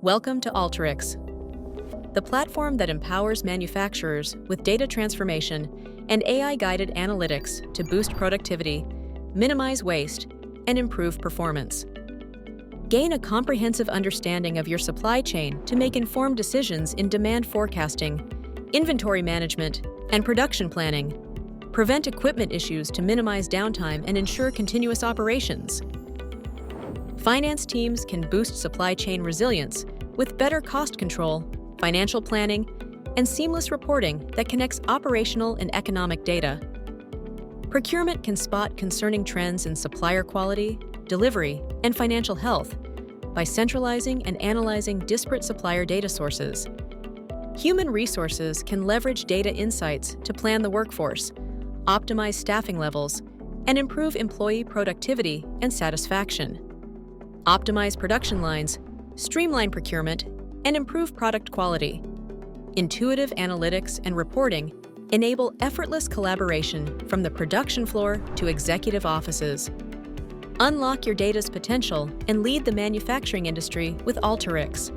Welcome to Alteryx, the platform that empowers manufacturers with data transformation and AI-guided analytics to boost productivity, minimize waste, and improve performance. Gain a comprehensive understanding of your supply chain to make informed decisions in demand forecasting, inventory management, and production planning. Prevent equipment issues to minimize downtime and ensure continuous operations. Finance teams can boost supply chain resilience with better cost control, financial planning, and seamless reporting that connects operational and economic data. Procurement can spot concerning trends in supplier quality, delivery, and financial health by centralizing and analyzing disparate supplier data sources. Human resources can leverage data insights to plan the workforce, optimize staffing levels, and improve employee productivity and satisfaction. Optimize production lines, streamline procurement, and improve product quality. Intuitive analytics and reporting enable effortless collaboration from the production floor to executive offices. Unlock your data's potential and lead the manufacturing industry with Alteryx.